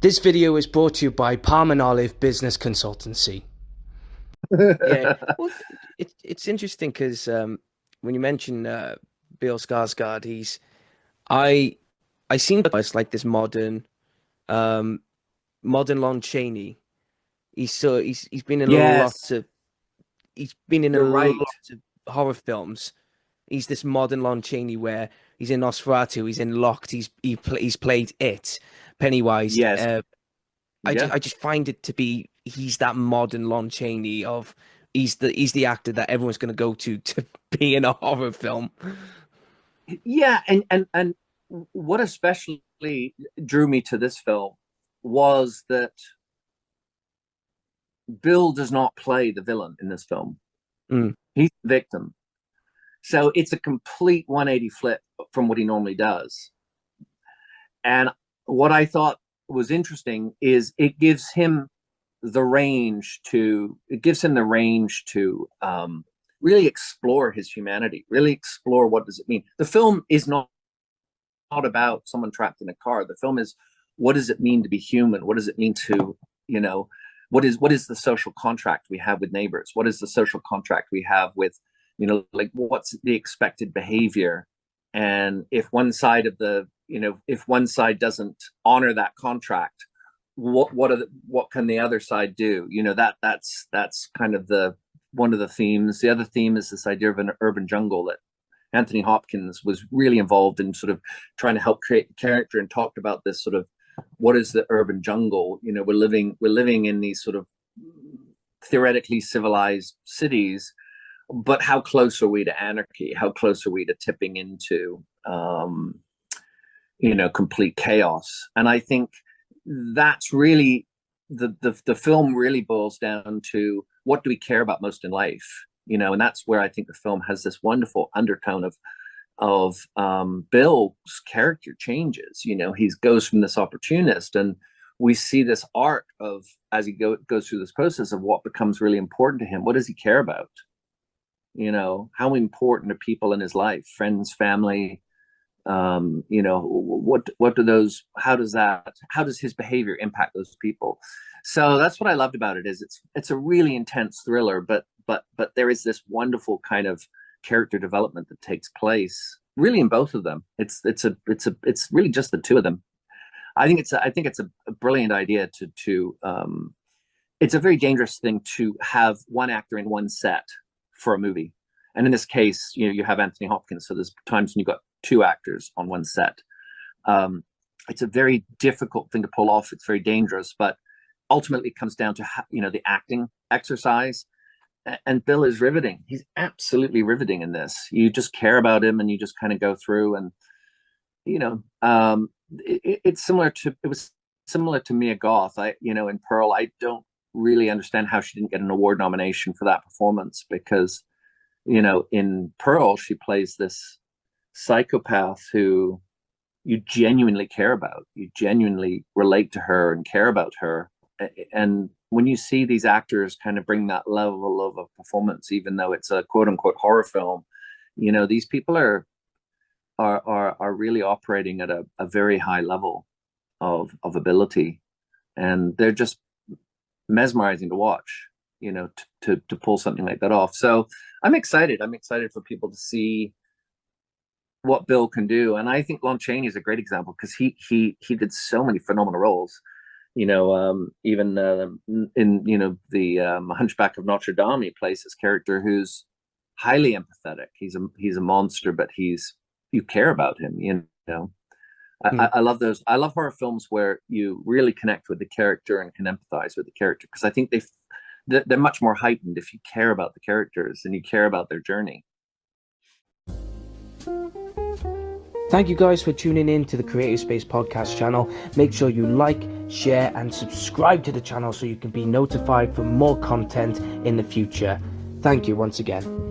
This video is brought to you by Palm and Olive Business Consultancy. Yeah, well, it's interesting because when you mention Bill Skarsgard, I I seem to it's like this um modern Lon Chaney. He's been in a lot Yes, of he's been in a you're lot right. of horror films. He's this modern Lon Chaney where he's in Nosferatu, he's in Locked, he's played It, Pennywise. Yes, yeah. I just find it to be he's that modern Lon Chaney of he's the actor that everyone's going to go to be in a horror film. Yeah, and what especially drew me to this film was that Bill does not play the villain in this film. Mm, He's the victim. So it's a complete 180 flip from what he normally does. And what I thought was interesting is it gives him the range to really explore his humanity, really explore what does it mean. The film is not about someone trapped in a car. The film is, what does it mean to be human? What does it mean to, you know, what is the social contract we have with neighbors? What is the social contract we have with, like what's the expected behavior? And if one side doesn't honor that contract, what can the other side do? That's kind of the one of the themes. The other theme is this idea of an urban jungle that Anthony Hopkins was really involved in, sort of trying to help create the character, and talked about this sort of, what is the urban jungle? We're living in these sort of theoretically civilized cities, but how close are we to anarchy? How close are we to tipping into complete chaos? And I think that's really the film really boils down to, what do we care about most in life? And that's where I think the film has this wonderful undertone of Bill's character changes. He goes from this opportunist, and we see this arc of, as he goes through this process, of what becomes really important to him. What does he care about? How important are people in his life, friends, family? What do those, how does his behavior impact those people? So that's what I loved about it. Is it's a really intense thriller, but there is this wonderful kind of character development that takes place really in both of them. It's really just the two of them. I think it's a brilliant idea to it's a very dangerous thing to have one actor in one set for a movie. And in this case, you have Anthony Hopkins, so there's times when you've got two actors on one set. It's a very difficult thing to pull off. It's very dangerous, but ultimately it comes down to the acting exercise. And Bill is riveting. He's absolutely riveting in this. You just care about him, and you just kind of go through, and it was similar to Mia Goth. In Pearl, I don't really understand how she didn't get an award nomination for that performance, because in Pearl she plays this psychopath who you genuinely care about. You genuinely relate to her and care about her. And when you see these actors kind of bring that level of a performance, even though it's a quote unquote horror film, these people are really operating at a very high level of ability, and they're just mesmerizing to watch, to pull something like that off. So I'm excited. I'm excited for people to see what Bill can do. And I think Lon Chaney is a great example, because he did so many phenomenal roles. Even in the Hunchback of Notre Dame, he plays this character who's highly empathetic. He's a monster, but you care about him. mm. I love those. I love horror films where you really connect with the character and can empathize with the character, because I think they're much more heightened if you care about the characters and you care about their journey. Thank you guys for tuning in to the Creative Space Podcast channel. Make sure you like, share, and subscribe to the channel so you can be notified for more content in the future. Thank you once again.